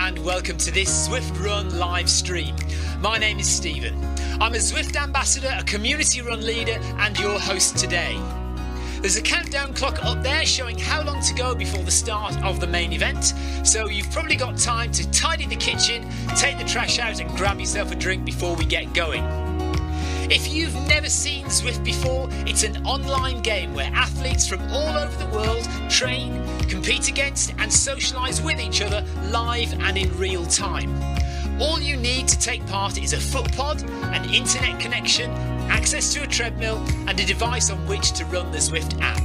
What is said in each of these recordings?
and welcome to this Zwift Run live stream. My name is Stephen. I'm a Zwift ambassador, a community run leader and your host today. There's a countdown clock up there showing how long to go before the start of the main event, so you've probably got time to tidy the kitchen, take the trash out and grab yourself a drink before we get going. If you've never seen Zwift before, it's an online game where athletes from all over the world train, compete against and socialise with each other live and in real time. All you need to take part is a foot pod, an internet connection, access to a treadmill and a device on which to run the Zwift app.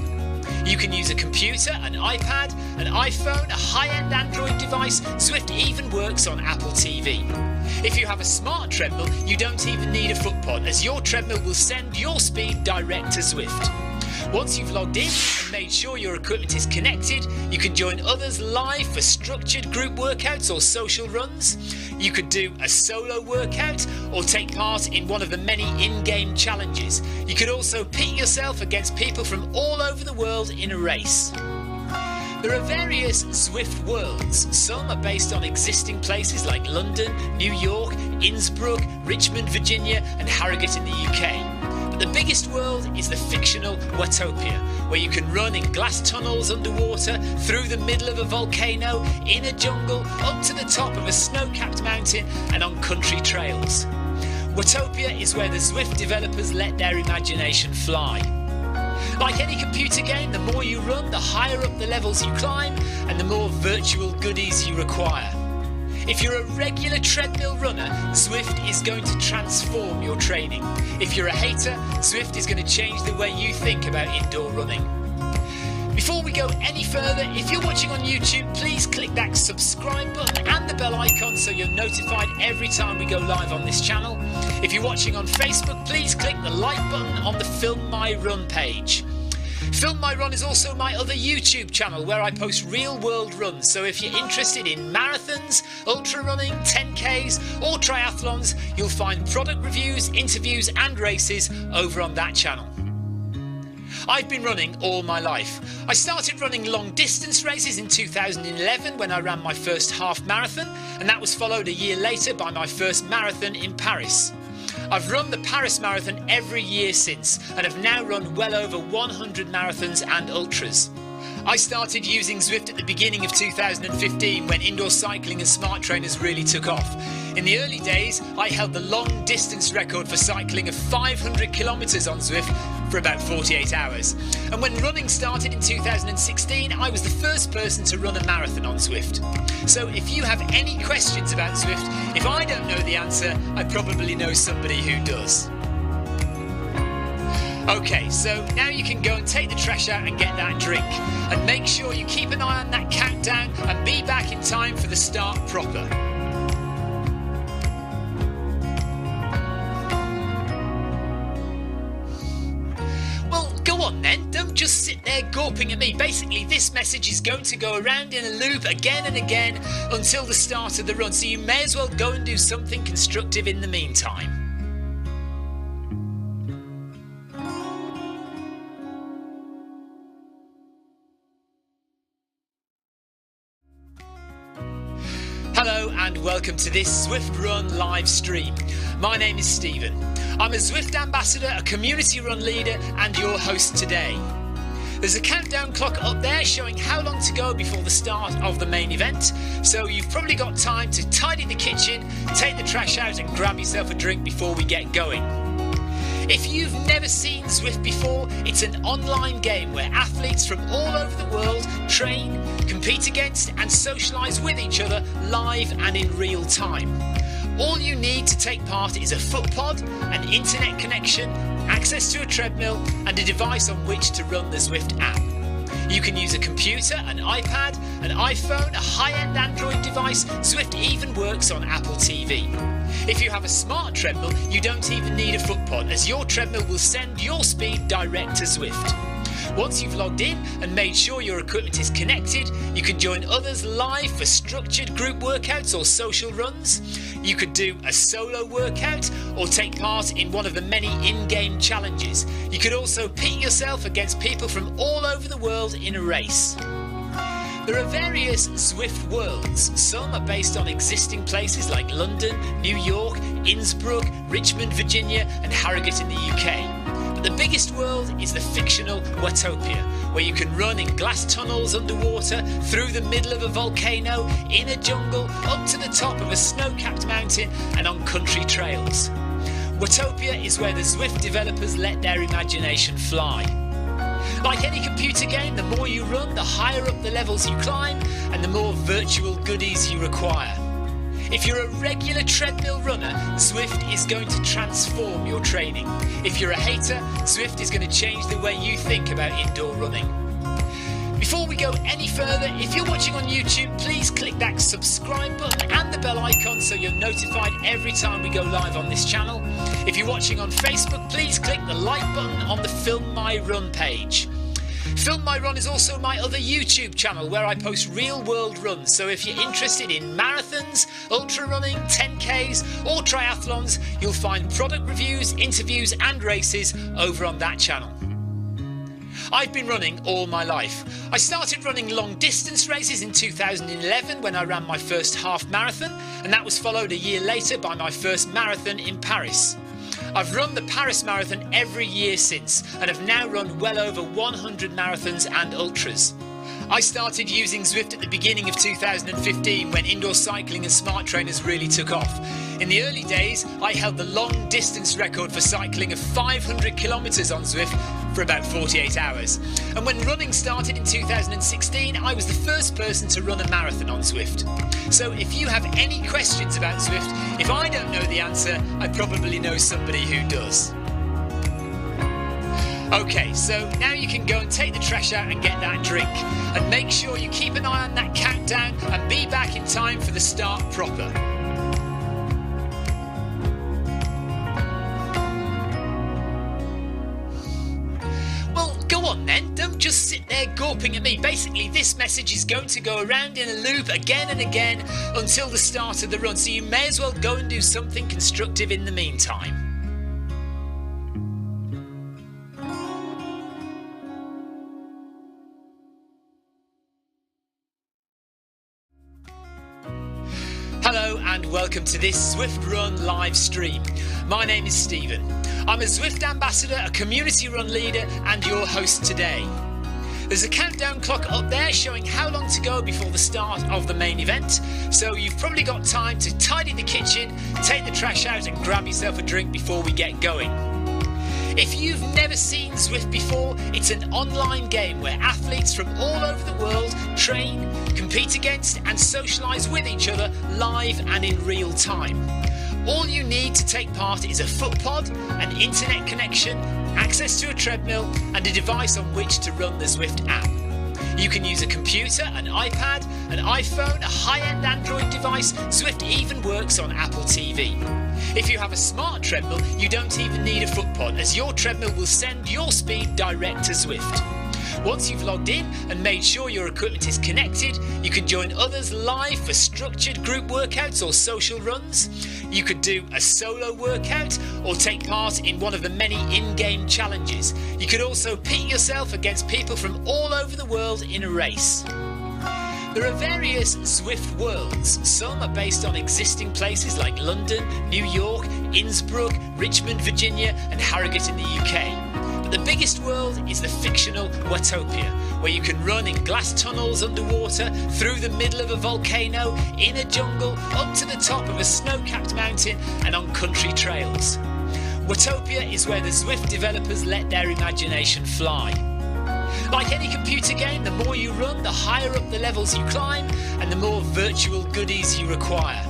You can use a computer, an iPad, an iPhone, a high-end Android device. Zwift even works on Apple TV. If you have a smart treadmill, you don't even need a foot pod, as your treadmill will send your speed direct to Zwift. Once you've logged in and made sure your equipment is connected, you can join others live for structured group workouts or social runs. You could do a solo workout or take part in one of the many in-game challenges. You could also pit yourself against people from all over the world in a race. There are various Zwift worlds. Some are based on existing places like London, New York, Innsbruck, Richmond, Virginia and Harrogate in the UK. But the biggest world is the fictional Watopia, where you can run in glass tunnels underwater, through the middle of a volcano, in a jungle, up to the top of a snow-capped mountain and on country trails. Watopia is where the Zwift developers let their imagination fly. Like any computer game, the more you run, the higher up the levels you climb and the more virtual goodies you require. If you're a regular treadmill runner, Zwift is going to transform your training. If you're a hater, Zwift is going to change the way you think about indoor running. Before we go any further, if you're watching on YouTube, please click that subscribe button and the bell icon so you're notified every time we go live on this channel. If you're watching on Facebook, please click the like button on the Film My Run page. Film My Run is also my other YouTube channel where I post real world runs, so if you're interested in marathons, ultra running, 10Ks or triathlons, you'll find product reviews, interviews and races over on that channel. I've been running all my life. I started running long distance races in 2011 when I ran my first half marathon, and that was followed a year later by my first marathon in Paris. I've run the Paris Marathon every year since and have now run well over 100 marathons and ultras. I started using Zwift at the beginning of 2015 when indoor cycling and smart trainers really took off. In the early days, I held the long distance record for cycling of 500 kilometres on Zwift for about 48 hours. And when running started in 2016, I was the first person to run a marathon on Zwift. So if you have any questions about Zwift, if I don't know the answer, I probably know somebody who does. Okay, so now you can go and take the trash out and get that drink. And make sure you keep an eye on that countdown and be back in time for the start proper. Well, go on then, don't just sit there gawping at me. Basically, this message is going to go around in a loop again and again until the start of the run, so you may as well go and do something constructive in the meantime. Hello and welcome to this Zwift Run live stream. My name is Stephen. I'm a Zwift ambassador, a community run leader and your host today. There's a countdown clock up there showing how long to go before the start of the main event, so you've probably got time to tidy the kitchen, take the trash out and grab yourself a drink before we get going. If you've never seen Zwift before, it's an online game where athletes from all over the world train, compete against and socialise with each other live and in real time. All you need to take part is a foot pod, an internet connection, access to a treadmill and a device on which to run the Zwift app. You can use a computer, an iPad, an iPhone, a high-end Android device. Zwift even works on Apple TV. If you have a smart treadmill, you don't even need a foot pod, as your treadmill will send your speed direct to Zwift. Once you've logged in and made sure your equipment is connected, you can join others live for structured group workouts or social runs. You could do a solo workout or take part in one of the many in-game challenges. You could also pit yourself against people from all over the world in a race. There are various Zwift worlds. Some are based on existing places like London, New York, Innsbruck, Richmond, Virginia and Harrogate in the UK. But the biggest world is the fictional Watopia, where you can run in glass tunnels underwater, through the middle of a volcano, in a jungle, up to the top of a snow-capped mountain and on country trails. Watopia is where the Zwift developers let their imagination fly. Like any computer game, the more you run, the higher up the levels you climb and the more virtual goodies you require. If you're a regular treadmill runner, Zwift is going to transform your training. If you're a hater, Zwift is going to change the way you think about indoor running. Before we go any further, if you're watching on YouTube, please click that subscribe button and the bell icon so you're notified every time we go live on this channel. If you're watching on Facebook, please click the like button on the Film My Run page. Film My Run is also my other YouTube channel where I post real world runs, so if you're interested in marathons, ultra running, 10Ks or triathlons, you'll find product reviews, interviews and races over on that channel. I've been running all my life. I started running long distance races in 2011 when I ran my first half marathon, and that was followed a year later by my first marathon in Paris. I've run the Paris Marathon every year since and have now run well over 100 marathons and ultras. I started using Zwift at the beginning of 2015 when indoor cycling and smart trainers really took off. In the early days, I held the long distance record for cycling of 500 kilometres on Zwift for about 48 hours. And when running started in 2016, I was the first person to run a marathon on Zwift. So if you have any questions about Zwift, if I don't know the answer, I probably know somebody who does. Okay, so now you can go and take the trash out and get that drink. And make sure you keep an eye on that countdown and be back in time for the start proper. Well, go on then, don't just sit there gawping at me. Basically, this message is going to go around in a loop again and again until the start of the run, so you may as well go and do something constructive in the meantime. Hello and welcome to this Zwift Run live stream. My name is Stephen. I'm a Zwift ambassador, a community run leader and your host today. There's a countdown clock up there showing how long to go before the start of the main event, so you've probably got time to tidy the kitchen, take the trash out and grab yourself a drink before we get going. If you've never seen Zwift before, it's an online game where athletes from all over the world train, compete against and socialise with each other live and in real time. All you need to take part is a foot pod, an internet connection, access to a treadmill and a device on which to run the Zwift app. You can use a computer, an iPad, an iPhone, a high-end Android device. Zwift even works on Apple TV. If you have a smart treadmill, you don't even need a foot pod, as your treadmill will send your speed direct to Zwift. Once you've logged in and made sure your equipment is connected, you can join others live for structured group workouts or social runs. You could do a solo workout or take part in one of the many in-game challenges. You could also pit yourself against people from all over the world in a race. There are various Zwift worlds. Some are based on existing places like London, New York, Innsbruck, Richmond, Virginia and Harrogate in the UK. But the biggest world is the fictional Watopia, where you can run in glass tunnels underwater, through the middle of a volcano, in a jungle, up to the top of a snow-capped mountain and on country trails. Watopia is where the Zwift developers let their imagination fly. Like any computer game, the more you run, the higher up the levels you climb and the more virtual goodies you require.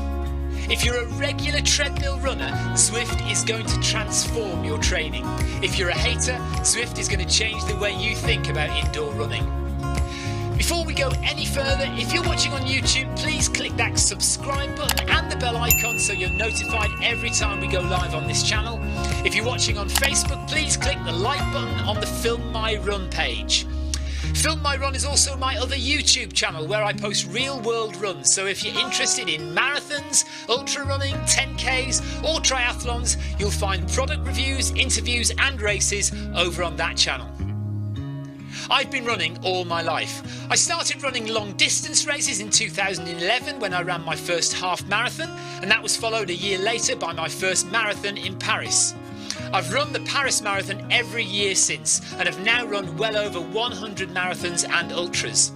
If you're a regular treadmill runner, Zwift is going to transform your training. If you're a hater, Zwift is going to change the way you think about indoor running. Before we go any further, if you're watching on YouTube, please click that subscribe button and the bell icon so you're notified every time we go live on this channel. If you're watching on Facebook, please click the like button on the Film My Run page. Film My Run is also my other YouTube channel where I post real world runs, so if you're interested in marathons, ultra running, 10Ks or triathlons, you'll find product reviews, interviews and races over on that channel. I've been running all my life. I started running long distance races in 2011 when I ran my first half marathon, and that was followed a year later by my first marathon in Paris. I've run the Paris Marathon every year since and have now run well over 100 marathons and ultras.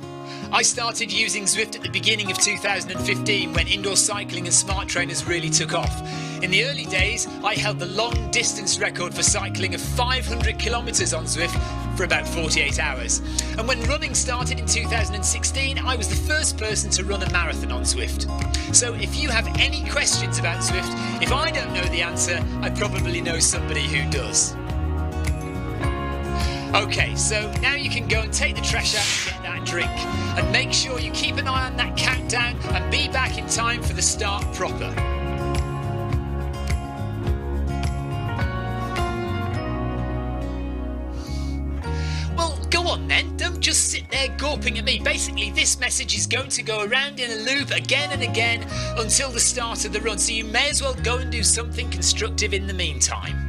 I started using Zwift at the beginning of 2015 when indoor cycling and smart trainers really took off. In the early days, I held the long distance record for cycling of 500 kilometres on Zwift for about 48 hours. And when running started in 2016, I was the first person to run a marathon on Zwift. So if you have any questions about Zwift, if I don't know the answer, I probably know somebody who does. Okay, so now you can go and take the trash out and get that drink. And make sure you keep an eye on that countdown and be back in time for the start proper. Well, go on then, don't just sit there gawping at me. Basically, this message is going to go around in a loop again and again until the start of the run, so you may as well go and do something constructive in the meantime.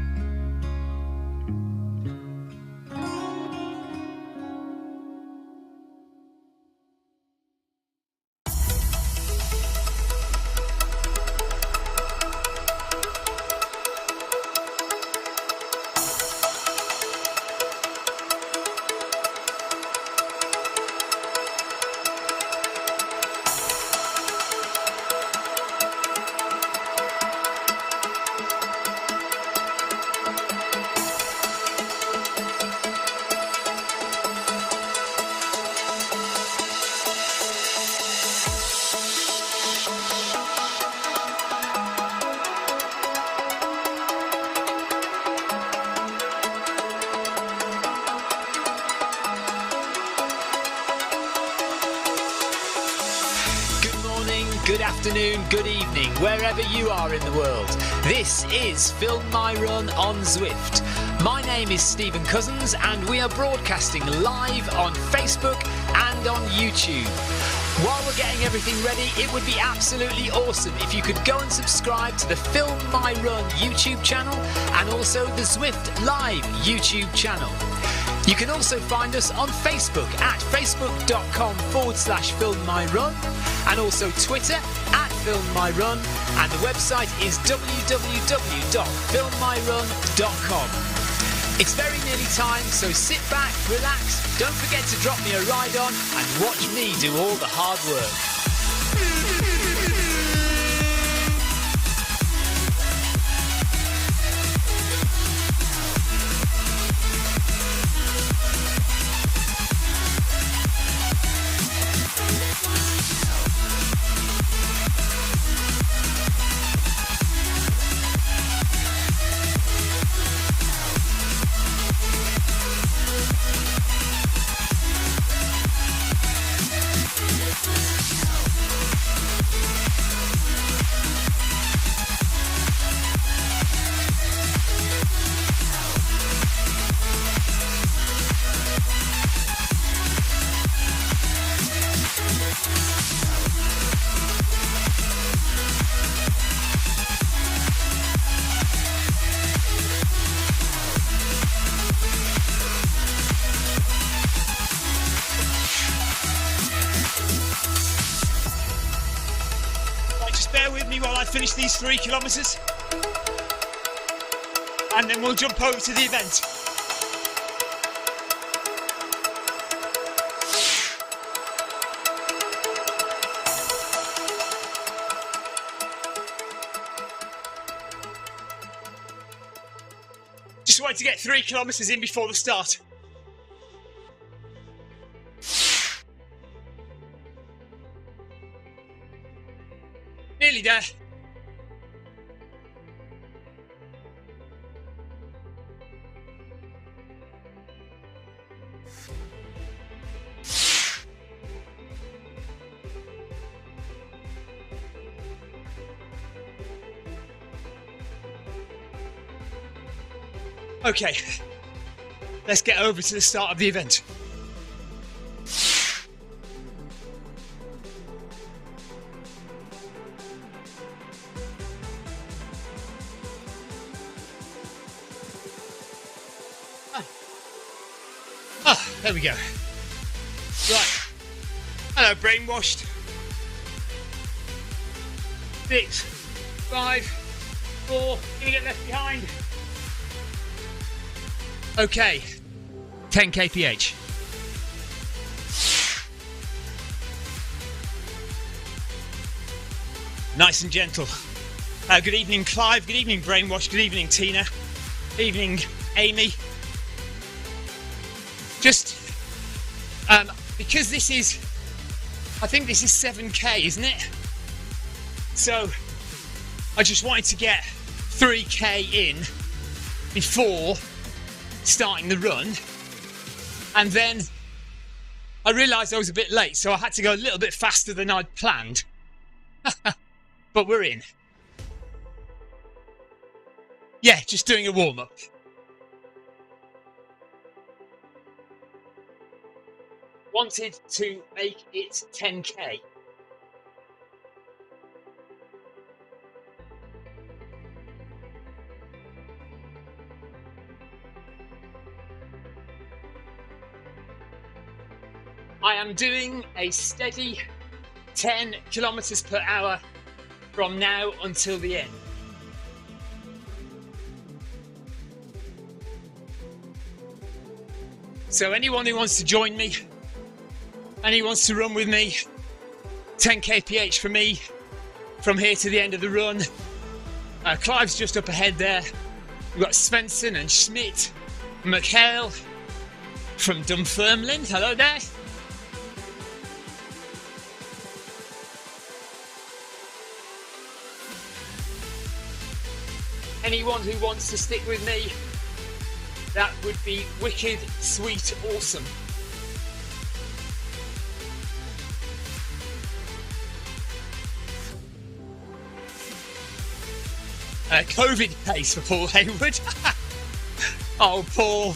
Good afternoon, good evening, wherever you are in the world. This is Film My Run on Zwift. My name is Stephen Cousins and we are broadcasting live on Facebook and on YouTube. While we're getting everything ready, it would be absolutely awesome if you could go and subscribe to the Film My Run YouTube channel and also the Zwift Live YouTube channel. You can also find us on Facebook at facebook.com/filmmyrun and also Twitter at filmmyrun, and the website is www.filmmyrun.com. It's very nearly time, so sit back, relax, don't forget to drop me a ride on and watch me do all the hard work. Bear with me while I finish these 3 kilometres and then we'll jump over to the event. Just wanted to get 3 kilometres in before the start. Nearly there. Okay, let's get over to the start of the event. There we go. Right. Hello, brainwashed. 6, 5, 4. Gonna get left behind. Okay. 10 kph. Nice and gentle. Good evening, Clive. Good evening, Brainwash. Good evening, Tina. Good evening, Amy. Just because this is, I think this is 7k, isn't it? So I just wanted to get 3k in before starting the run, and then I realised I was a bit late, so I had to go a little bit faster than I'd planned. But we're in. Yeah, just doing a warm-up. Wanted to make it 10k. I am doing a steady 10 kilometers per hour from now until the end. So anyone who wants to join me, and he wants to run with me, 10 kph for me from here to the end of the run. Clive's just up ahead there. We've got Svensson and Schmidt, Mikhail from Dunfermline. Hello there. Anyone who wants to stick with me, that would be wicked, sweet, awesome. COVID pace for Paul Hayward. Oh, Paul.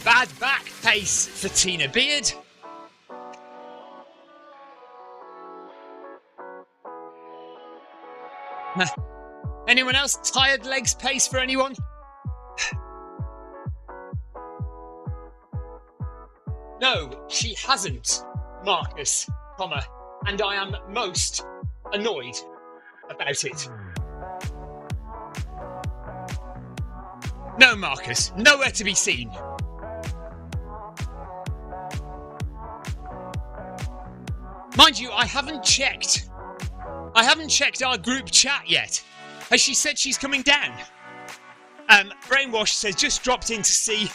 Bad back pace for Tina Beard. Anyone else? Tired legs pace for anyone? No, she hasn't, Marcus, comma, and I am most annoyed about it. No, Marcus, nowhere to be seen. Mind you, I haven't checked our group chat yet. Has she said she's coming down? Brainwash says, just dropped in to see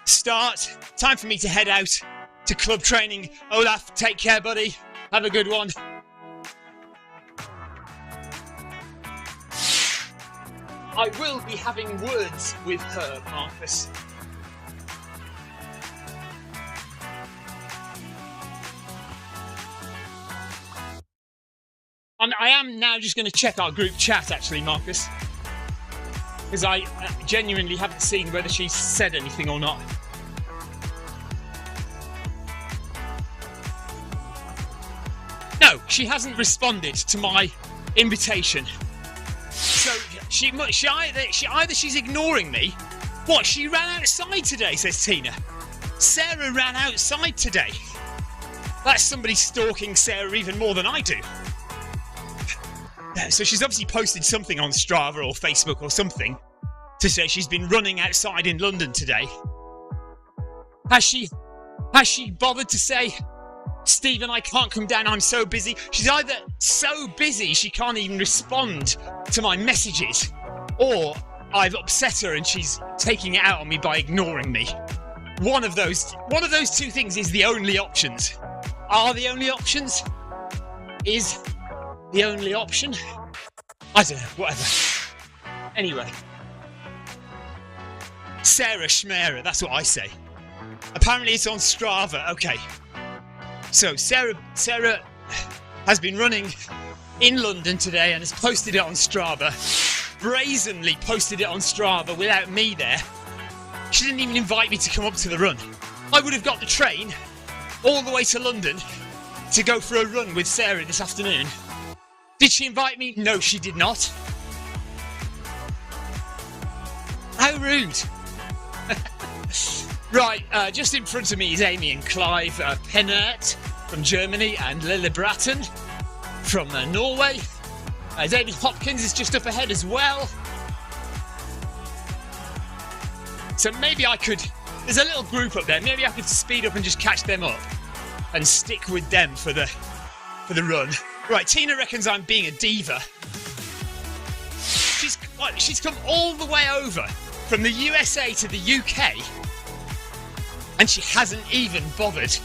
start. Time for me to head out to club training. Olaf, take care, buddy. Have a good one. I will be having words with her, Marcus. I am now just going to check our group chat, actually, Marcus. Because I genuinely haven't seen whether she's said anything or not. No, she hasn't responded to my invitation. So either she's ignoring me. What, she ran outside today, says Tina. Sarah ran outside today. That's somebody stalking Sarah even more than I do. So she's obviously posted something on Strava or Facebook or something to say she's been running outside in London today. Has she bothered to say, Stephen, I can't come down, I'm so busy? She's either so busy she can't even respond to my messages, or I've upset her and she's taking it out on me by ignoring me. One of those two things is the only options. Are the only options? Is the only option? I don't know, whatever. Anyway. Sarah Schmera, that's what I say. Apparently it's on Strava, okay. So Sarah has been running in London today and has posted it on Strava. Brazenly posted it on Strava without me there. She didn't even invite me to come up to the run. I would have got the train all the way to London to go for a run with Sarah this afternoon. Did she invite me? No, she did not. How rude. Right, just in front of me is Amy and Clive Pennert from Germany and Lille Bratton from Norway. David Hopkins is just up ahead as well. So maybe I could... There's a little group up there. Maybe I could speed up and just catch them up and stick with them for the run. Right, Tina reckons I'm being a diva. She's come all the way over from the USA to the UK and she hasn't even bothered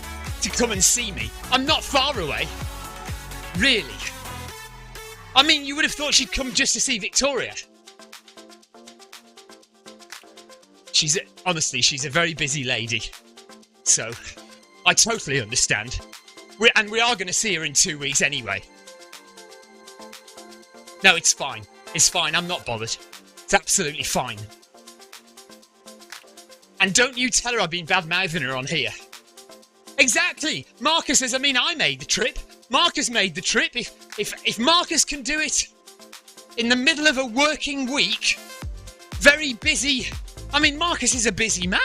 to come and see me. I'm not far away. Really. I mean, you would have thought she'd come just to see Victoria. Honestly, she's a very busy lady. So, I totally understand. We are going to see her in 2 weeks anyway. No, it's fine. It's fine. I'm not bothered. It's absolutely fine. And don't you tell her I've been bad-mouthing her on here. Exactly. Marcus says, I mean, I made the trip. Marcus made the trip. If Marcus can do it in the middle of a working week, very busy. I mean, Marcus is a busy man.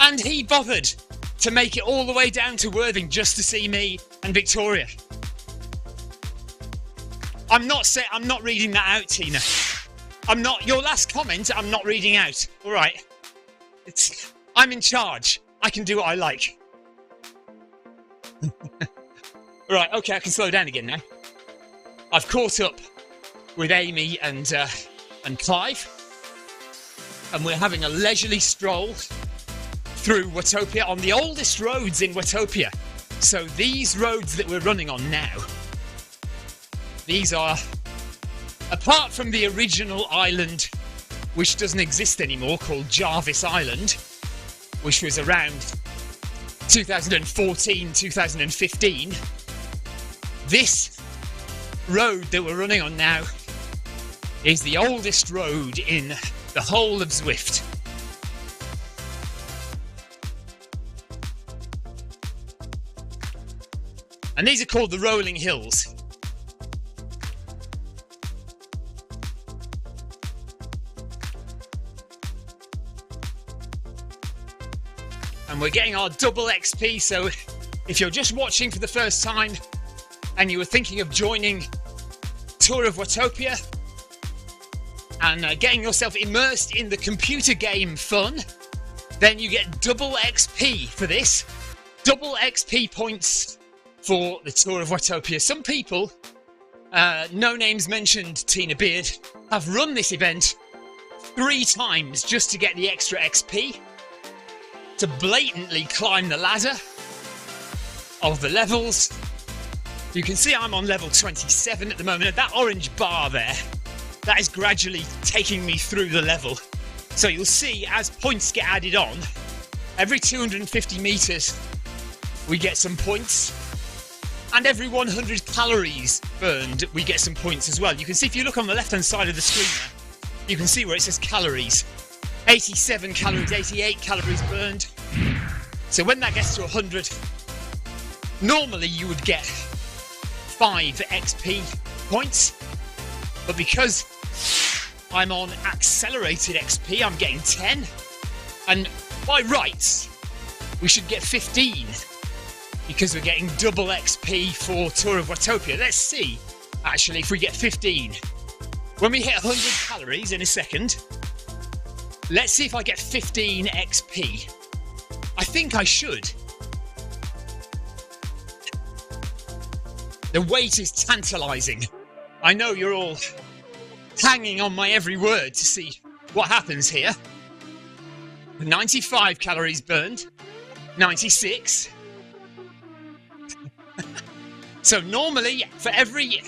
And he bothered to make it all the way down to Worthing just to see me and Victoria. I'm not reading that out, Tina. Your last comment, I'm not reading out. All right. I'm in charge. I can do what I like. Right, okay, I can slow down again now. I've caught up with Amy and Clive. And we're having a leisurely stroll through Watopia on the oldest roads in Watopia. So these roads that we're running on now, these are, apart from the original island, which doesn't exist anymore, called Jarvis Island, which was around 2014, 2015, this road that we're running on now is the oldest road in the whole of Zwift. And these are called the Rolling Hills. And we're getting our double XP, so if you're just watching for the first time and you were thinking of joining Tour of Watopia and getting yourself immersed in the computer game fun, then you get double XP for this. Double XP points for the Tour of Watopia. Some people, no names mentioned, Tina Beard, have run this event 3 times just to get the extra XP, to blatantly climb the ladder of the levels. You can see I'm on level 27 at the moment. That orange bar there, that is gradually taking me through the level. So you'll see as points get added on, every 250 metres we get some points, and every 100 calories burned we get some points as well. You can see if you look on the left hand side of the screen there, you can see where it says calories. 87 calories, 88 calories burned. So when that gets to 100, normally you would get 5 XP points, but because I'm on accelerated XP, I'm getting 10, and by rights we should get 15 because we're getting double XP for Tour of Watopia. Let's see actually if we get 15 when we hit 100 calories in a second. Let's see if I get 15 XP. I think I should. The wait is tantalising. I know you're all hanging on my every word to see what happens here. 95 calories burned. 96. So normally, for every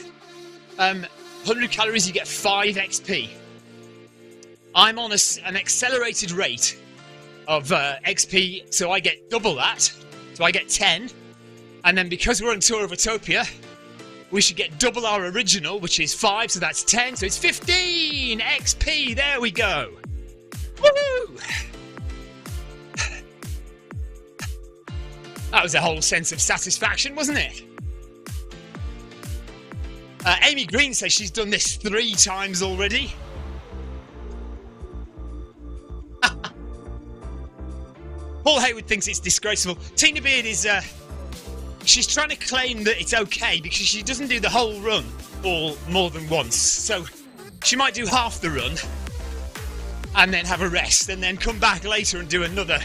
100 calories, you get 5 XP. I'm on an accelerated rate of XP, so I get double that. So I get 10. And then because we're on Tour of Watopia, we should get double our original, which is 5, so that's 10, so it's 15 XP. There we go. Woohoo! That was a whole sense of satisfaction, wasn't it? Amy Green says she's done this 3 times already. Paul Hayward thinks it's disgraceful. Tina Beard is... she's trying to claim that it's okay because she doesn't do the whole run all more than once. So she might do half the run and then have a rest and then come back later and do another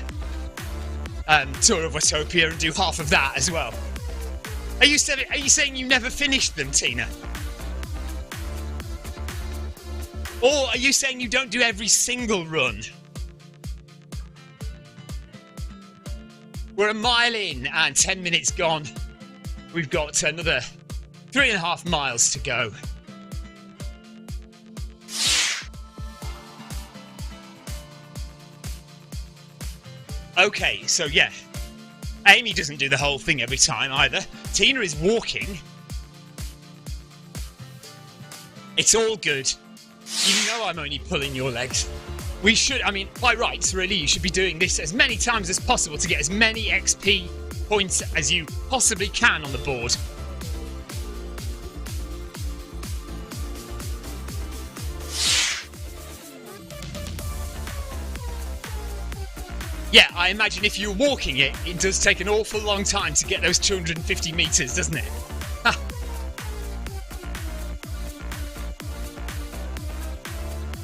tour of Watopia and do half of that as well. Are you saying you never finished them, Tina? Or are you saying you don't do every single run? We're a mile in and 10 minutes gone. We've got another 3.5 miles to go. Okay, so yeah. Amy doesn't do the whole thing every time either. Tina is walking. It's all good. You know I'm only pulling your legs. We should, I mean, by rights, really, you should be doing this as many times as possible to get as many XP points as you possibly can on the board. Yeah, I imagine if you're walking it, it does take an awful long time to get those 250 metres, doesn't it?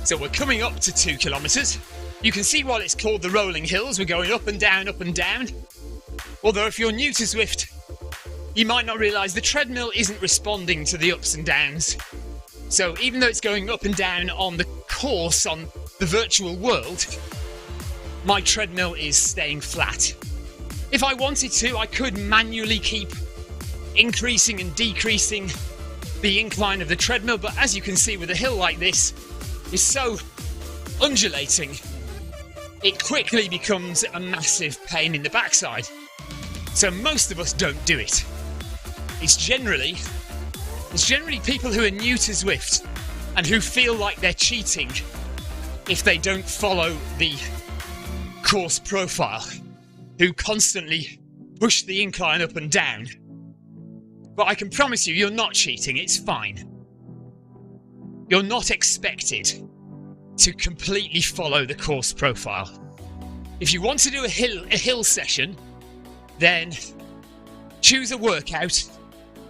So we're coming up to 2 kilometres. You can see while it's called the rolling hills, we're going up and down, up and down. Although if you're new to Zwift, you might not realise the treadmill isn't responding to the ups and downs. So even though it's going up and down on the course on the virtual world, my treadmill is staying flat. If I wanted to, I could manually keep increasing and decreasing the incline of the treadmill, but as you can see with a hill like this, is so undulating, it quickly becomes a massive pain in the backside. So most of us don't do it. It's generally people who are new to Zwift and who feel like they're cheating if they don't follow the course profile, who constantly push the incline up and down. But I can promise you, you're not cheating, it's fine. You're not expected to completely follow the course profile. If you want to do a hill session, then choose a workout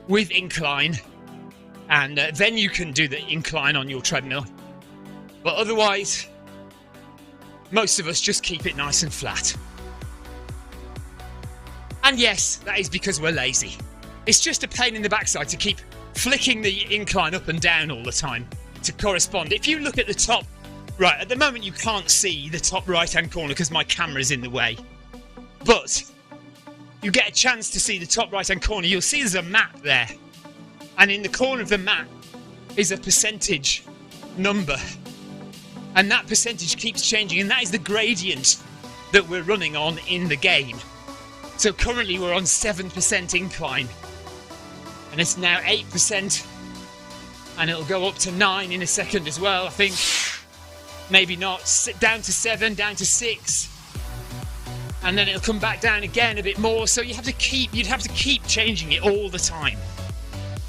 with incline, and then you can do the incline on your treadmill. But otherwise, most of us just keep it nice and flat. And yes, that is because we're lazy. It's just a pain in the backside to keep flicking the incline up and down all the time to correspond. If you look at the top right, at the moment you can't see the top right hand corner because my camera's in the way, but you get a chance to see the top right hand corner, you'll see there's a map there, and in the corner of the map is a percentage number, and that percentage keeps changing, and that is the gradient that we're running on in the game. So currently we're on 7% incline, and it's now 8%, and it'll go up to 9 in a second as well, I think. Maybe not. Down to 7, down to 6, and then it'll come back down again a bit more. So you'd have to keep changing it all the time.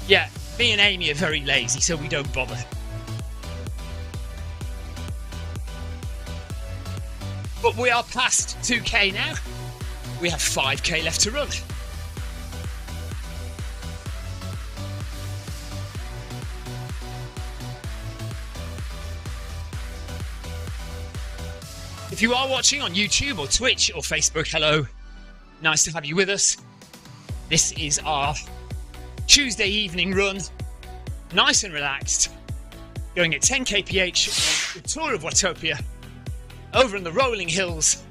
Yeah, me and Amy are very lazy, so we don't bother. But we are past 2k now. We have 5k left to run. If you are watching on YouTube or Twitch or Facebook, hello. Nice to have you with us. This is our Tuesday evening run. Nice and relaxed. Going at 10 kph on the tour of Watopia. Over in the rolling hills.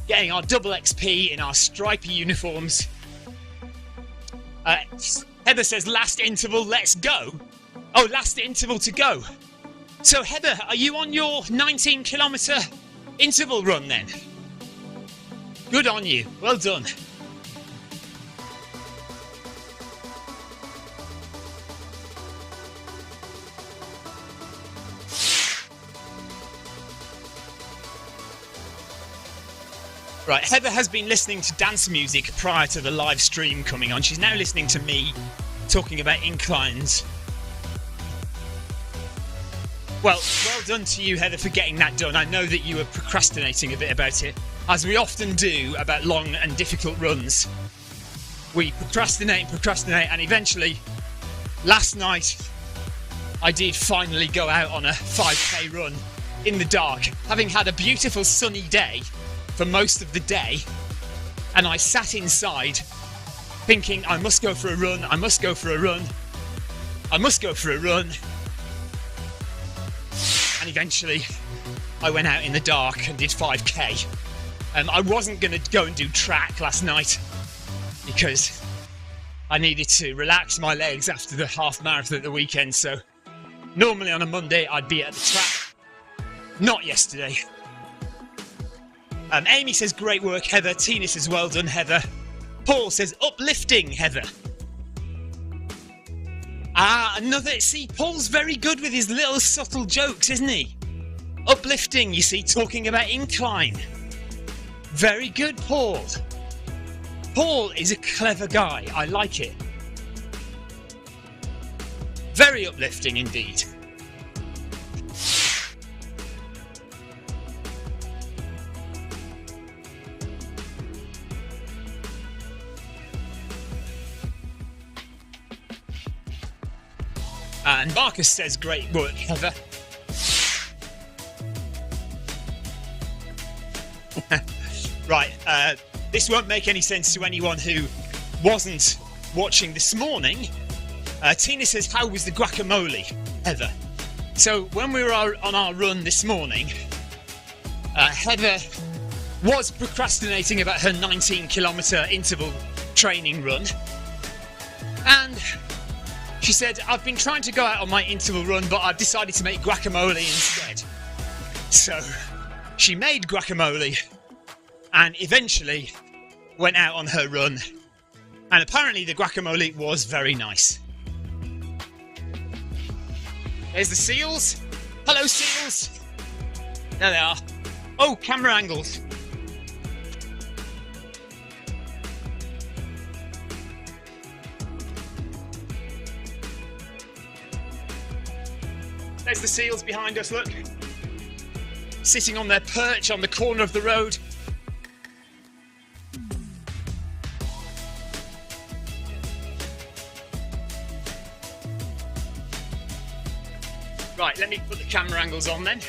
Getting our double XP in our stripy uniforms. Heather says, last interval, let's go. Oh, last interval to go. So Heather, are you on your 19-kilometre interval run then? Good on you. Well done. Right, Heather has been listening to dance music prior to the live stream coming on. She's now listening to me talking about inclines. Well done to you, Heather, for getting that done. I know that you were procrastinating a bit about it, as we often do about long and difficult runs. We procrastinate, and eventually, last night, I did finally go out on a 5k run in the dark, having had a beautiful sunny day for most of the day, and I sat inside thinking, I must go for a run, I must go for a run, I must go for a run. And eventually I went out in the dark and did 5k. I wasn't going to go and do track last night because I needed to relax my legs after the half marathon at the weekend. So normally on a Monday I'd be at the track. Not yesterday. Amy says great work, Heather. Tina says well done, Heather. Paul says uplifting, Heather. See, Paul's very good with his little subtle jokes, isn't he? Uplifting, you see, talking about incline. Very good, Paul. Paul is a clever guy. I like it. Very uplifting indeed. And Marcus says, great work, Heather. Right, this won't make any sense to anyone who wasn't watching this morning. Tina says, how was the guacamole, Heather? So when we were on our run this morning, Heather was procrastinating about her 19-kilometre interval training run. And she said, I've been trying to go out on my interval run, but I've decided to make guacamole instead. So she made guacamole and eventually went out on her run. And apparently the guacamole was very nice. There's the seals. Hello, seals. There they are. Oh, camera angles. There's the seals behind us, look. Sitting on their perch on the corner of the road. Right, let me put the camera angles on then.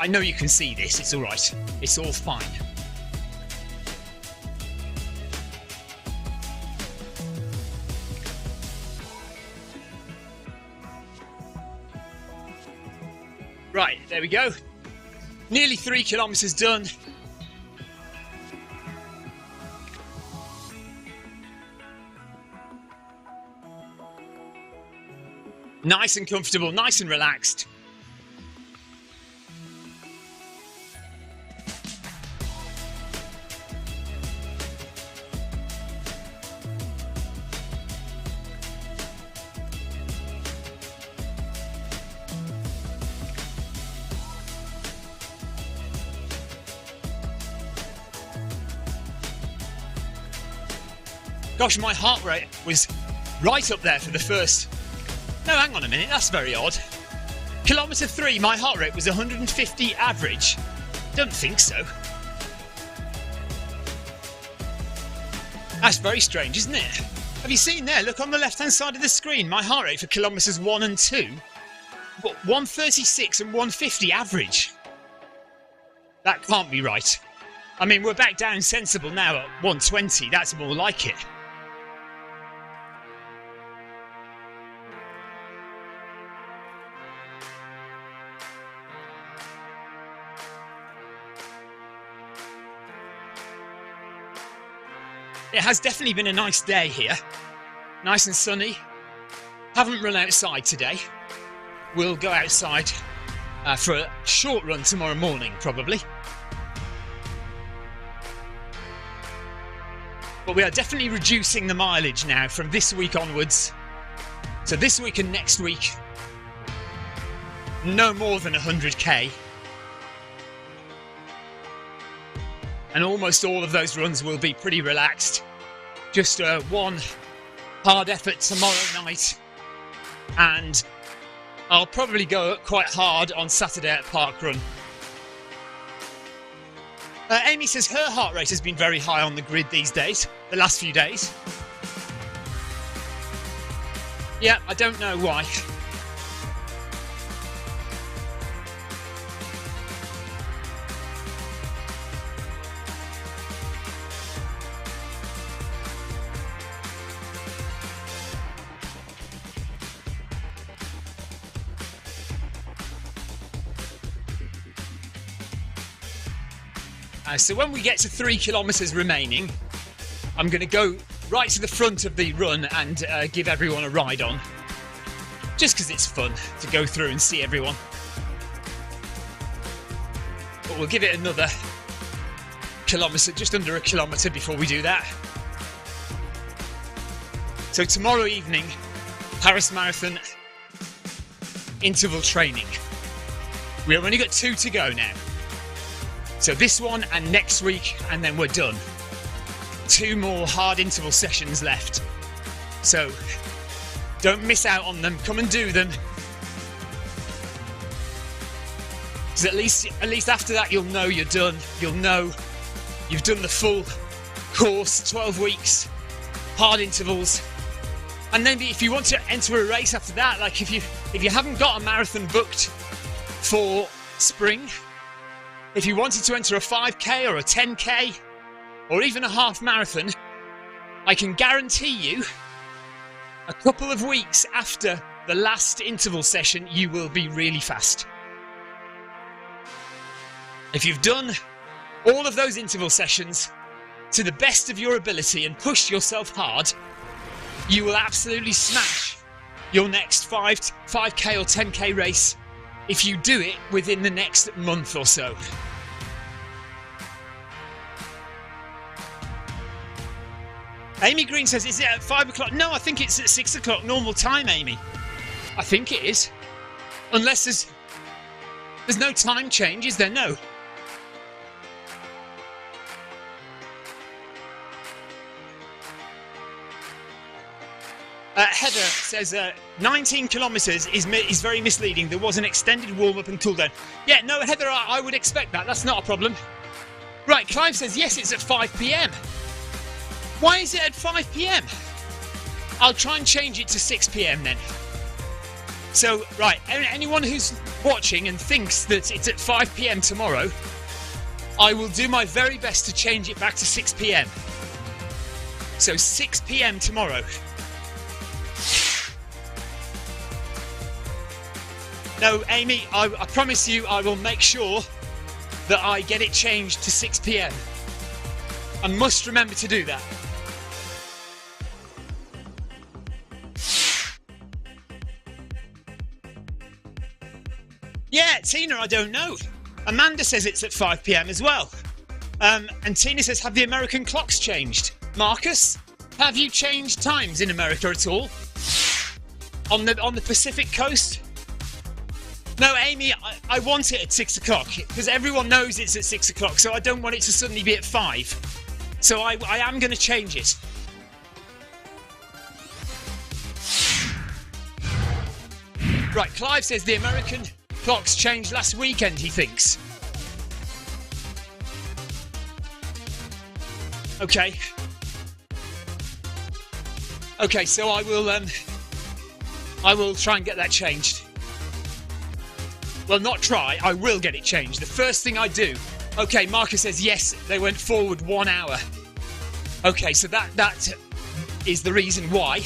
I know you can see this, it's alright. It's all fine. Right, there we go. Nearly 3 kilometres done. Nice and comfortable, nice and relaxed. Gosh, my heart rate was right up there for the first... No, hang on a minute, that's very odd. Kilometre 3, my heart rate was 150 average. Don't think so. That's very strange, isn't it? Have you seen there? Look on the left-hand side of the screen. My heart rate for kilometres 1 and 2. What, 136 and 150 average? That can't be right. I mean, we're back down sensible now at 120. That's more like it. It has definitely been a nice day here. Nice and sunny. Haven't run outside today. We'll go outside for a short run tomorrow morning, probably. But we are definitely reducing the mileage now from this week onwards. So this week and next week, no more than 100k. And almost all of those runs will be pretty relaxed. Just one hard effort tomorrow night. And I'll probably go quite hard on Saturday at Parkrun. Amy says her heart rate has been very high on the grid these days, the last few days. Yeah, I don't know why. So when we get to 3 kilometres remaining, I'm going to go right to the front of the run and give everyone a ride on. Just because it's fun to go through and see everyone. But we'll give it another kilometre, just under a kilometre before we do that. So tomorrow evening, Paris Marathon interval training. We've only got 2 to go now. So this one and next week, and then we're done. 2 more hard interval sessions left. So don't miss out on them. Come and do them. Because at least after that, you'll know you're done. You'll know you've done the full course, 12 weeks, hard intervals. And then if you want to enter a race after that, like if you haven't got a marathon booked for spring, if you wanted to enter a 5k or a 10k or even a half marathon, I can guarantee you a couple of weeks after the last interval session, you will be really fast. If you've done all of those interval sessions to the best of your ability and pushed yourself hard, you will absolutely smash your next 5k or 10k race if you do it within the next month or so. Amy Green says, is it at 5 o'clock? No, I think it's at 6 o'clock normal time, Amy. I think it is. Unless there's no time change, is there? No. Heather says 19 kilometres is very misleading. There was an extended warm-up and cool-down. Yeah, no, Heather, I would expect that. That's not a problem. Right, Clive says, yes, it's at 5 p.m. Why is it at 5 p.m? I'll try and change it to 6 p.m. then. So, right, anyone who's watching and thinks that it's at 5 p.m. tomorrow, I will do my very best to change it back to 6 p.m. So 6 p.m. tomorrow. No, Amy, I promise you I will make sure that I get it changed to 6 p.m. I must remember to do that. Yeah, Tina, I don't know. Amanda says it's at 5 p.m. as well. And Tina says, have the American clocks changed? Marcus, have you changed times in America at all? On the Pacific coast? No, Amy, I want it at 6 o'clock because everyone knows it's at 6 o'clock, so I don't want it to suddenly be at 5. So I am going to change it. Right, Clive says the American clocks changed last weekend, he thinks. Okay. Okay, so I will try and get that changed. Well, not try, I will get it changed. The first thing I do. Okay, Marcus says yes, they went forward 1 hour. Okay, so that is the reason why.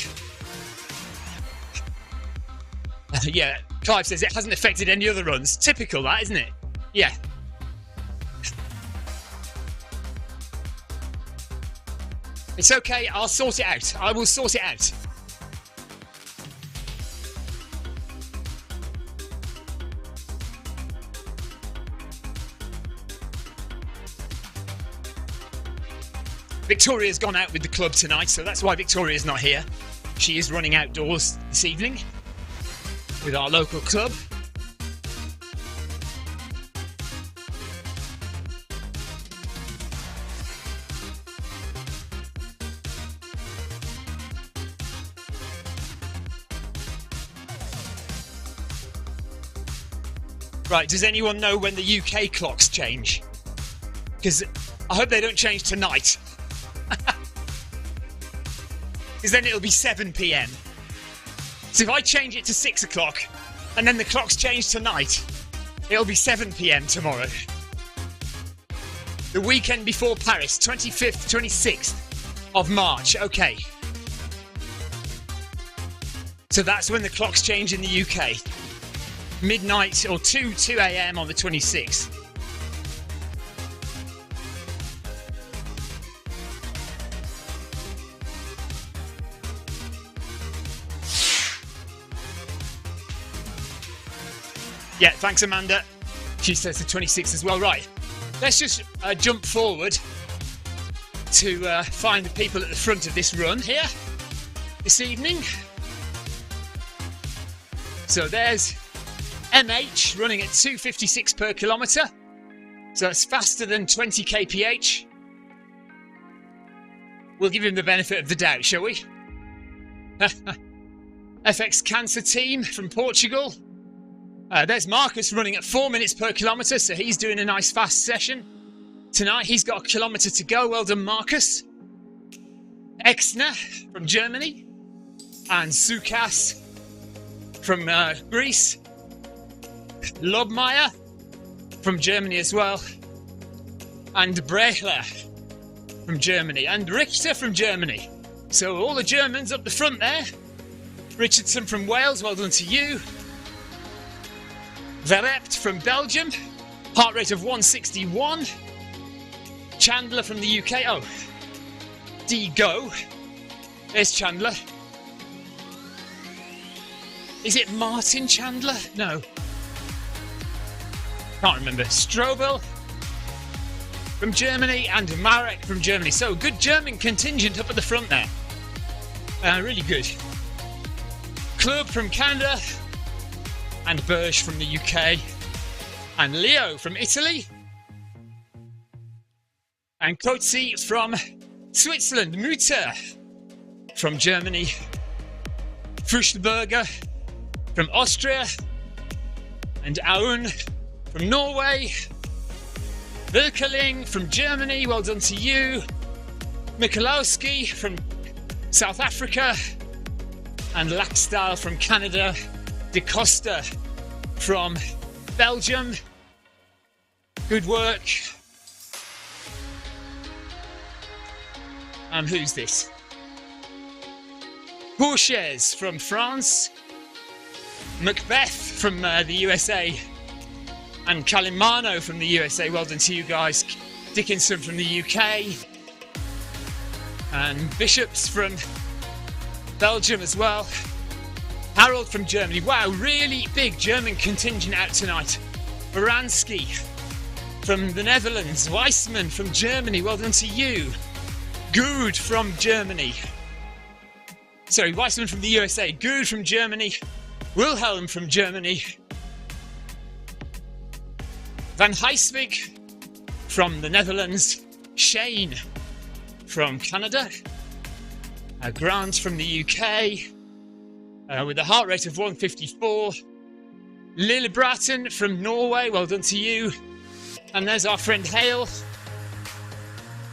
Yeah, Clive says it hasn't affected any other runs. Typical that, isn't it? Yeah. It's okay, I'll sort it out. I will sort it out. Victoria's gone out with the club tonight, so that's why Victoria's not here. She is running outdoors this evening with our local club. Right, does anyone know when the UK clocks change? Because I hope they don't change tonight. Because then it'll be 7 PM. So if I change it to 6 o'clock and then the clocks change tonight, it'll be 7 PM tomorrow. The weekend before Paris, 25th, 26th of March. Okay. So that's when the clocks change in the UK. Midnight or 2 AM on the 26th. Yeah, thanks Amanda. She says the 26th as well. Right, let's just jump forward to find the people at the front of this run here this evening. So there's MH running at 2:56 per kilometre. So that's faster than 20 kph. We'll give him the benefit of the doubt, shall we? FX Cancer Team from Portugal. There's Marcus running at 4 minutes per kilometre, so he's doing a nice fast session. Tonight he's got a kilometre to go. Well done, Marcus. Exner from Germany. And Sukas from Greece. Lobmeyer from Germany as well. And Brechler from Germany. And Richter from Germany. So all the Germans up the front there. Richardson from Wales, well done to you. Verrept from Belgium, heart rate of 161. Chandler from the UK, oh, D-Go. There's Chandler. Is it Martin Chandler? No. Can't remember. Strobel from Germany and Marek from Germany. So good German contingent up at the front there. Really good. Club from Canada. And Berge from the UK. And Leo from Italy. And Kotzi from Switzerland. Mutter from Germany. Fuchsberger from Austria. And Aun from Norway. Wilkeling from Germany. Well done to you. Mikulowski from South Africa. And Laxdal from Canada. De Costa from Belgium. Good work. And who's this? Bourges from France. Macbeth from the USA. And Calimano from the USA. Well done to you guys. Dickinson from the UK. And Bishops from Belgium as well. Harold from Germany. Wow, really big German contingent out tonight. Baranski from the Netherlands. Weissman from Germany. Well done to you. Good from Germany. Sorry, Weissman from the USA. Good from Germany. Wilhelm from Germany. Van Heiswig from the Netherlands. Shane from Canada. Grant from the UK. With a heart rate of 154. Lille Bratton from Norway, well done to you. And there's our friend Hale.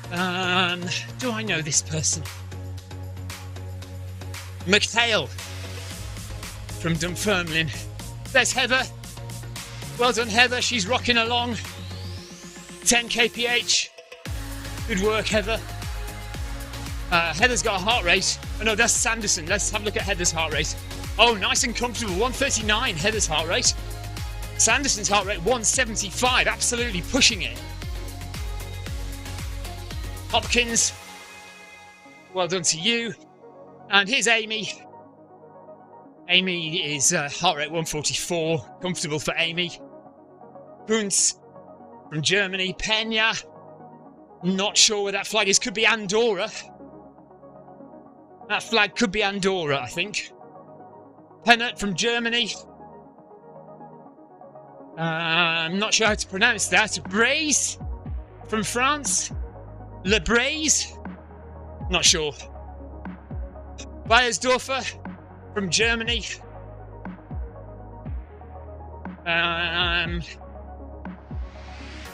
Do I know this person? McHale from Dunfermline. There's Heather. Well done, Heather. She's rocking along. 10 kph. Good work, Heather. Heather's got a heart rate. Oh no, that's Sanderson. Let's have a look at Heather's heart rate. Oh, nice and comfortable. 139, Heather's heart rate. Sanderson's heart rate, 175. Absolutely pushing it. Hopkins, well done to you. And here's Amy. Amy is heart rate 144. Comfortable for Amy. Kuntz from Germany. Pena. Not sure where that flag is. Could be Andorra. That flag could be Andorra, I think. Pennant from Germany. I'm not sure how to pronounce that. Braise from France. Le Braise. Not sure. Bayersdorfer from Germany.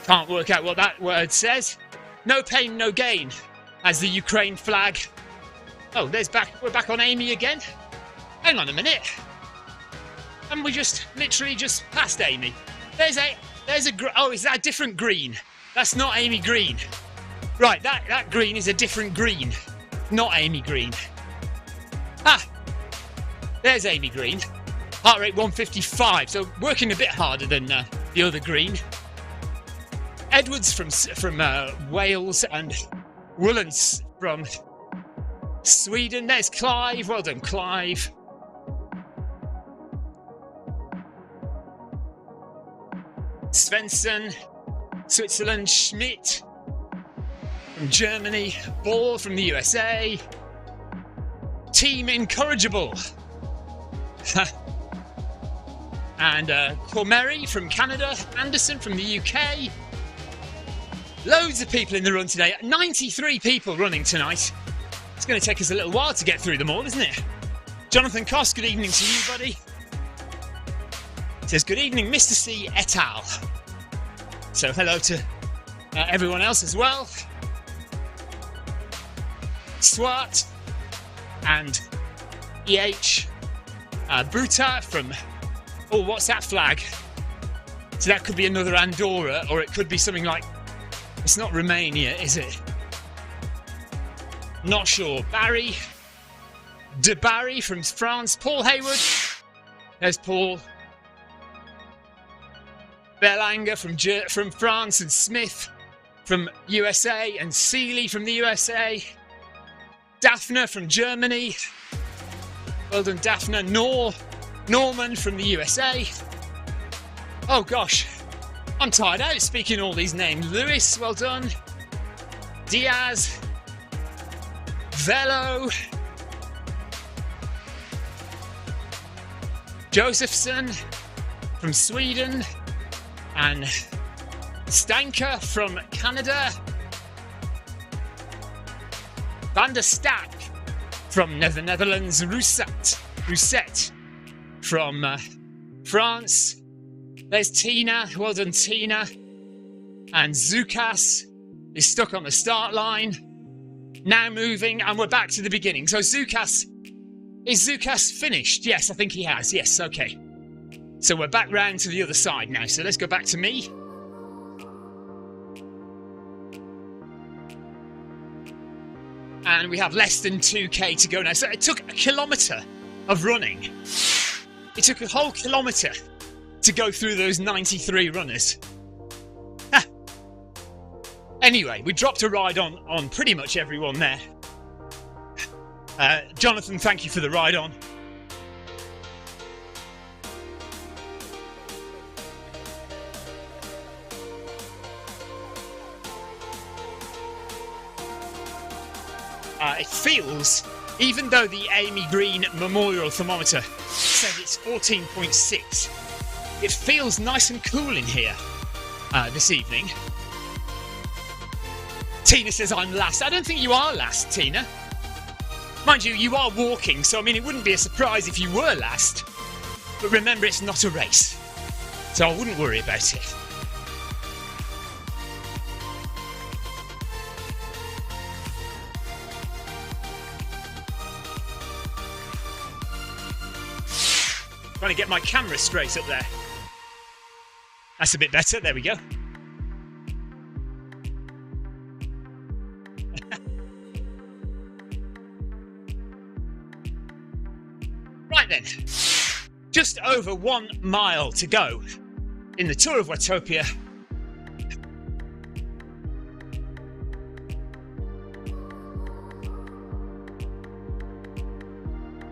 Can't work out what that word says. No pain, no gain, as the Ukraine flag. Oh, we're back on Amy again. Hang on a minute. And we literally just passed Amy. Oh, is that a different green? That's not Amy Green. Right, that green is a different green. Not Amy Green. Ah, there's Amy Green. Heart rate 155, so working a bit harder than the other green. Edwards from Wales and Woolens from Sweden. There's Clive. Well done, Clive. Svensson, Switzerland. Schmidt from Germany. Ball from the USA. Team Incorrigible. And Cormery from Canada. Anderson from the UK. Loads of people in the run today. 93 people running tonight. It's going to take us a little while to get through them all, isn't it? Jonathan Koss, good evening to you, buddy. It says, good evening, Mr. C et al. So hello to everyone else as well. Swart and EH Buta from... Oh, what's that flag? So that could be another Andorra, or it could be something like... It's not Romania, is it? Not sure. Barry. De Barry from France. Paul Hayward. There's Paul. Berlanger from France, and Smith from USA, and Seeley from the USA. Daphne from Germany. Well done, Daphne. Norman from the USA. Oh gosh, I'm tired out speaking all these names. Lewis, well done. Diaz. Velo. Josephson from Sweden. And Stanker from Canada. Van der Stack from the Netherlands. Rousset from France. There's Tina. Well done, Tina. And Zukas is stuck on the start line. Now moving, and we're back to the beginning. So Zukas, is Zukas finished? Yes, I think he has. Yes, okay. So we're back round to the other side now. So let's go back to me. And we have less than 2k to go now. So it took a kilometre of running. It took a whole kilometre to go through those 93 runners. Anyway, we dropped a ride on pretty much everyone there. Jonathan, thank you for the ride on. It feels, even though the Amy Green Memorial Thermometer says it's 14.6, it feels nice and cool in here this evening. Tina says I'm last. I don't think you are last, Tina. Mind you, you are walking, so I mean, it wouldn't be a surprise if you were last. But remember, it's not a race, so I wouldn't worry about it. Trying to get my camera straight up there. That's a bit better. There we go. Right then. Just over 1 mile to go in the Tour of Watopia.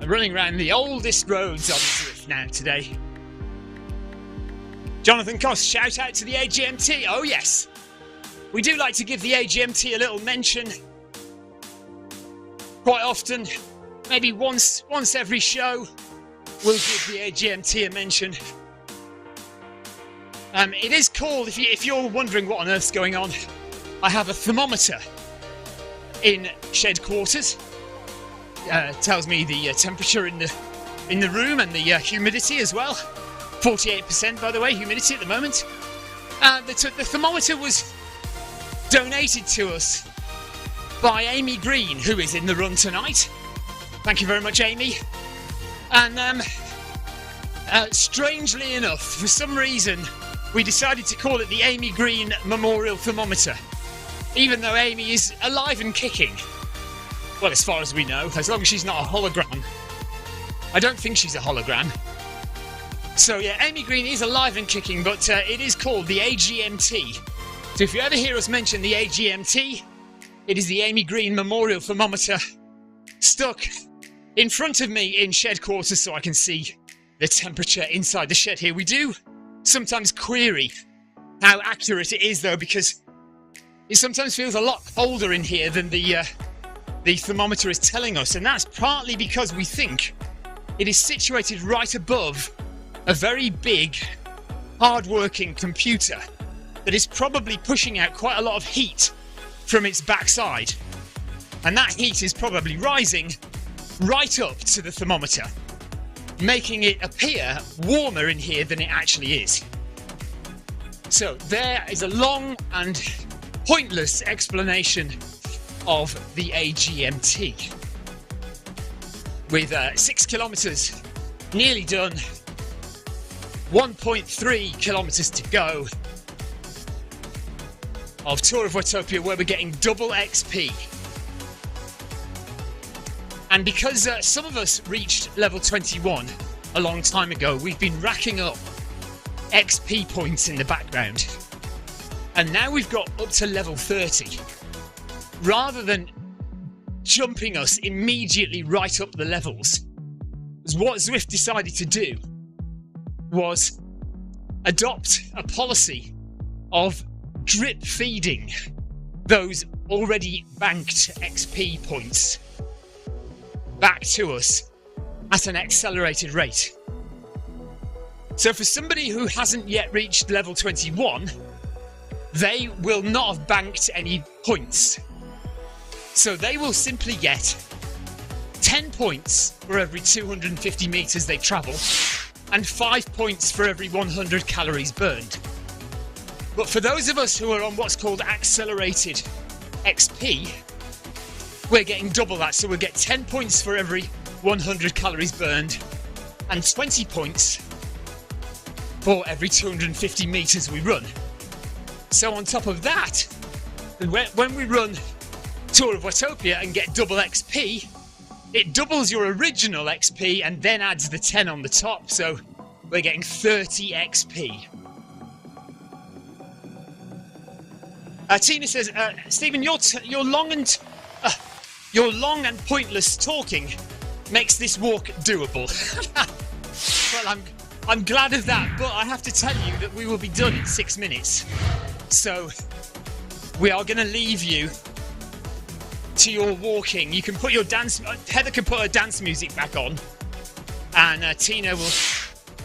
I'm running around the oldest roads on Zwift now today. Jonathan Koss, shout out to the AGMT. Oh yes, we do like to give the AGMT a little mention. Quite often, maybe once every show, we'll give the AGMT a mention. It is called, if you're wondering what on earth's going on, I have a thermometer in shed quarters. Tells me the temperature in the room and the humidity as well. 48%, by the way, humidity at the moment. The thermometer was donated to us by Amy Green, who is in the run tonight. Thank you very much, Amy. And strangely enough, for some reason, we decided to call it the Amy Green Memorial Thermometer, even though Amy is alive and kicking. Well, as far as we know, as long as she's not a hologram. I don't think she's a hologram. So yeah, Amy Green is alive and kicking, but it is called the AGMT. So if you ever hear us mention the AGMT, it is the Amy Green Memorial Thermometer stuck in front of me in shed quarters so I can see the temperature inside the shed here. We do sometimes query how accurate it is though, because it sometimes feels a lot colder in here than the thermometer is telling us, and that's partly because we think it is situated right above a very big, hard-working computer that is probably pushing out quite a lot of heat from its backside. And that heat is probably rising right up to the thermometer, making it appear warmer in here than it actually is. So there is a long and pointless explanation of the AGMT. With 6 kilometres nearly done, 1.3 kilometres to go of Tour of Watopia, where we're getting double XP. And because some of us reached level 21 a long time ago, we've been racking up XP points in the background. And now we've got up to level 30. Rather than jumping us immediately right up the levels, what Zwift decided to do was adopt a policy of drip feeding those already banked XP points back to us at an accelerated rate. So for somebody who hasn't yet reached level 21, they will not have banked any points. So they will simply get 10 points for every 250 metres they travel, and 5 points for every 100 calories burned. But for those of us who are on what's called accelerated XP, we're getting double that, so we'll get 10 points for every 100 calories burned, and 20 points for every 250 metres we run. So on top of that, when we run Tour of Watopia and get double XP, it doubles your original XP and then adds the 10 on the top, so we're getting 30 XP. Tina says, Stephen, your long and pointless talking makes this walk doable. Well, I'm glad of that, but I have to tell you that we will be done in 6 minutes. So we are going to leave you to your walking. You can put your dance. Heather can put her dance music back on, and Tina will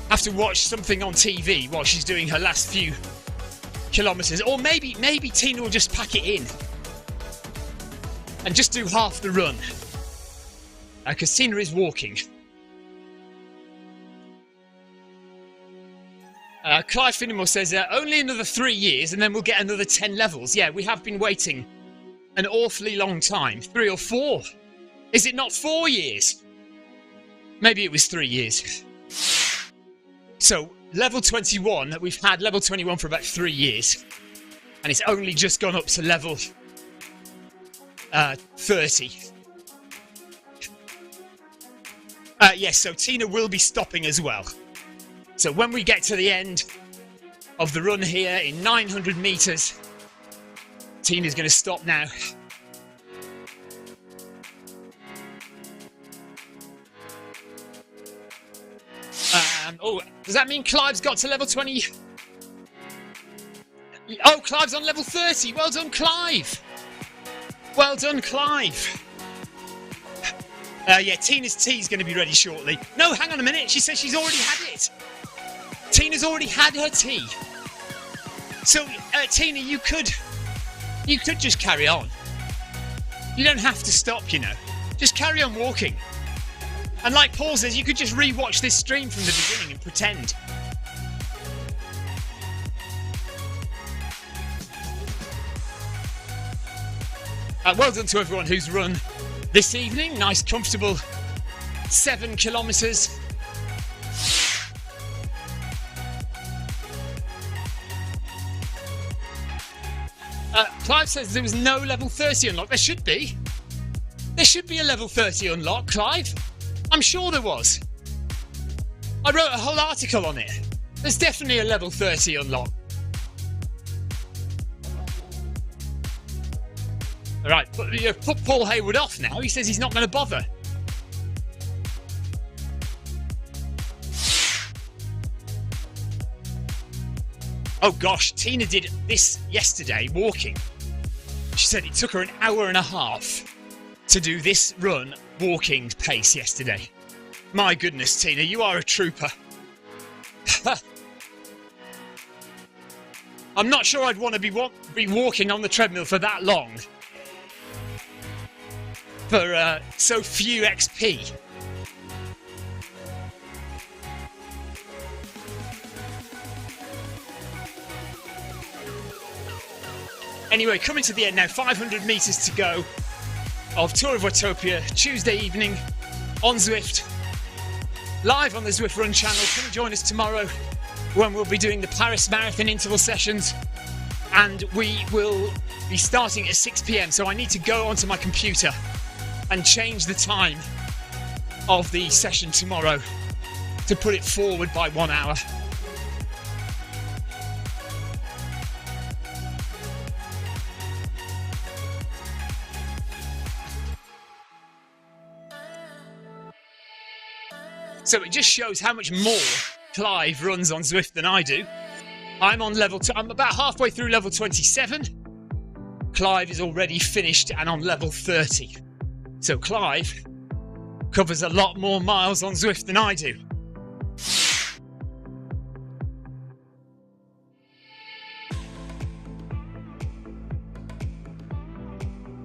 have to watch something on TV while she's doing her last few kilometres. Or maybe Tina will just pack it in and just do half the run, because Tina is walking. Clive Finnemore says, only another 3 years and then we'll get another 10 levels. Yeah, we have been waiting an awfully long time. 3 or 4? Is it not 4 years? Maybe it was 3 years. So, level 21, we've had level 21 for about 3 years. And it's only just gone up to level 30. Yes, so Tina will be stopping as well. So when we get to the end of the run here in 900 metres, Tina's going to stop now. Oh, does that mean Clive's got to level 20? Oh, Clive's on level 30. Well done, Clive. Well done, Clive. Yeah, Tina's tea is going to be ready shortly. No, hang on a minute. She says she's already had it. Tina's already had her tea. So, Tina, you could just carry on. You don't have to stop, you know. Just carry on walking. And like Paul says, you could just re-watch this stream from the beginning and pretend Well done to everyone who's run this evening. Nice, comfortable 7 kilometres. Clive says there was no level 30 unlock. There should be. There should be a level 30 unlock, Clive. I'm sure there was. I wrote a whole article on it. There's definitely a level 30 unlock. Alright, put Paul Hayward off now. He says he's not going to bother. Oh gosh, Tina did this yesterday, walking. She said it took her an hour and a half to do this run walking pace yesterday. My goodness, Tina, you are a trooper. I'm not sure I'd want to be walking on the treadmill for that long. For so few XP. Anyway, coming to the end now, 500 metres to go of Tour of Watopia, Tuesday evening on Zwift, live on the Zwift Run channel. Come and join us tomorrow when we'll be doing the Paris Marathon interval sessions, and we will be starting at 6 p.m. So I need to go onto my computer and change the time of the session tomorrow to put it forward by 1 hour. So it just shows how much more Clive runs on Zwift than I do. I'm on level 2. I'm about halfway through level 27. Clive is already finished and on level 30. So Clive covers a lot more miles on Zwift than I do.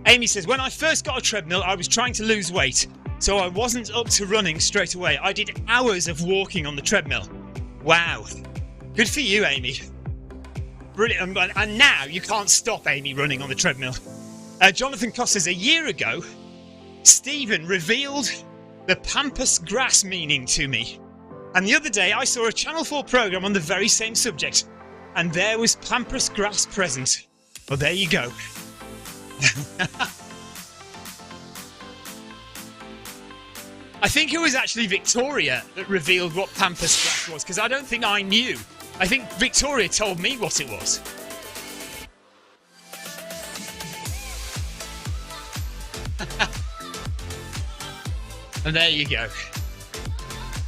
Amy says, when I first got a treadmill, I was trying to lose weight, so I wasn't up to running straight away. I did hours of walking on the treadmill. Wow. Good for you, Amy. Brilliant. And now you can't stop Amy running on the treadmill. Jonathan Cost says, a year ago, Stephen revealed the pampas grass meaning to me. And the other day I saw a Channel 4 programme on the very same subject. And there was pampas grass present. Well, there you go. I think it was actually Victoria that revealed what pampas grass was, because I don't think I knew. I think Victoria told me what it was. And there you go.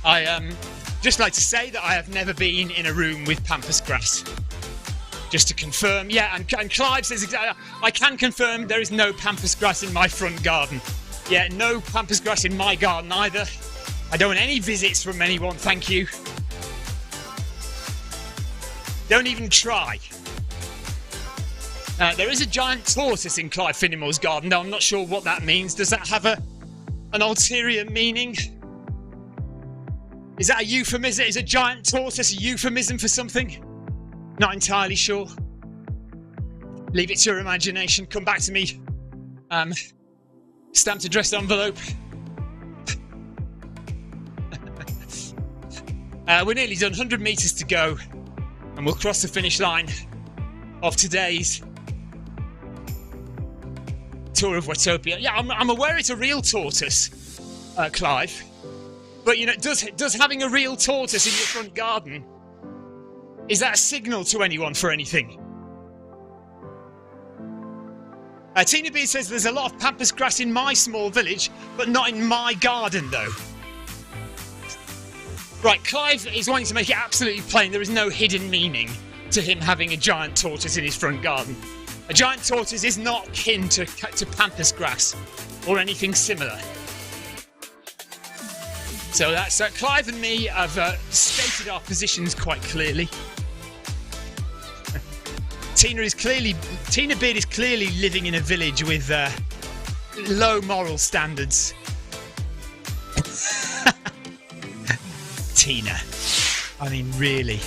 I just like to say that I have never been in a room with pampas grass. Just to confirm, yeah, and Clive says exactly, I can confirm there is no pampas grass in my front garden. Yeah, no pampas grass in my garden either. I don't want any visits from anyone, thank you. Don't even try. There is a giant tortoise in Clive Finnemore's garden, though I'm not sure what that means. Does that have an ulterior meaning? Is that a euphemism? Is a giant tortoise a euphemism for something? Not entirely sure. Leave it to your imagination. Come back to me. Stamped addressed envelope. We're nearly done. 100 metres to go. And we'll cross the finish line of today's Tour of Watopia. Yeah, I'm aware it's a real tortoise, Clive. But, you know, does having a real tortoise in your front garden, is that a signal to anyone for anything? Tina B says there's a lot of pampas grass in my small village, but not in my garden, though. Right, Clive is wanting to make it absolutely plain. There is no hidden meaning to him having a giant tortoise in his front garden. A giant tortoise is not kin to pampas grass or anything similar. So that's Clive and me have stated our positions quite clearly. Tina Beard is clearly living in a village with low moral standards. Tina, I mean, really.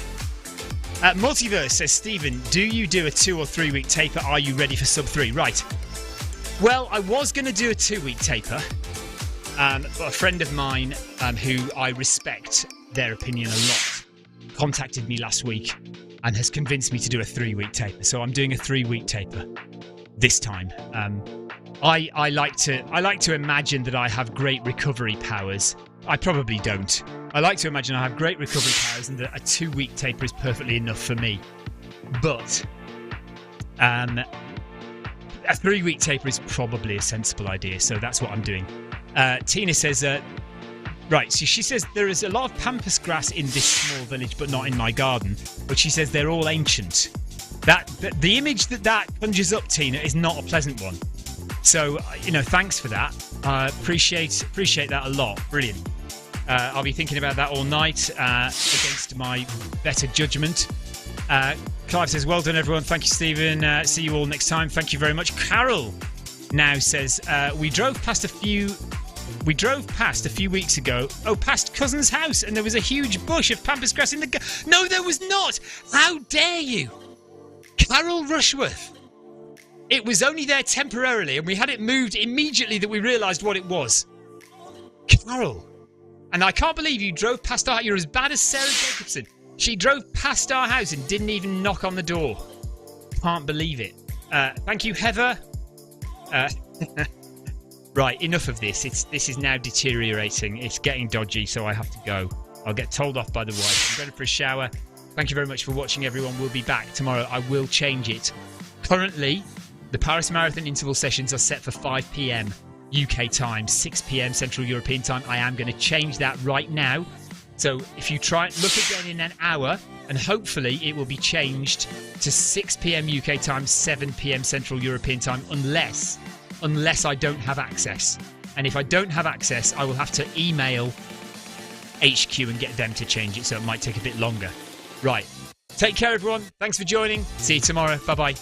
Multiverse says, Stephen, do you do a 2 or 3 week taper? Are you ready for sub 3? Right. Well, I was going to do a 2-week taper, but a friend of mine who I respect their opinion a lot contacted me last week and has convinced me to do a 3-week taper. So I'm doing a 3-week taper this time. I like to imagine that I have great recovery powers. I probably don't. I like to imagine I have great recovery powers and that a 2-week taper is perfectly enough for me. But a 3-week taper is probably a sensible idea, so that's what I'm doing. Tina says, right, so she says there is a lot of pampas grass in this small village, but not in my garden. But she says they're all ancient. The image that conjures up, Tina, is not a pleasant one. So, thanks for that. I appreciate that a lot. Brilliant. I'll be thinking about that all night against my better judgment. Clive says, well done, everyone. Thank you, Stephen. See you all next time. Thank you very much. Carol now says, we drove past a few weeks ago, past cousin's house, and there was a huge bush of pampas grass in the... No, there was not! How dare you! Carol Rushworth! It was only there temporarily, and we had it moved immediately that we realised what it was. Carol! And I can't believe you drove past our... You're as bad as Sarah Jacobson. She drove past our house and didn't even knock on the door. Can't believe it. Thank you, Heather. Right, enough of this. This is now deteriorating. It's getting dodgy, so I have to go. I'll get told off by the wife. I'm ready for a shower. Thank you very much for watching, everyone. We'll be back tomorrow. I will change it. Currently, the Paris Marathon interval sessions are set for 5 p.m. UK time, 6 p.m. Central European time. I am going to change that right now. So if you try look again in an hour, and hopefully it will be changed to 6 p.m. UK time, 7 p.m. Central European time, unless I don't have access. And if I don't have access, I will have to email HQ and get them to change it, so it might take a bit longer. Right. Take care, everyone. Thanks for joining. See you tomorrow. Bye-bye.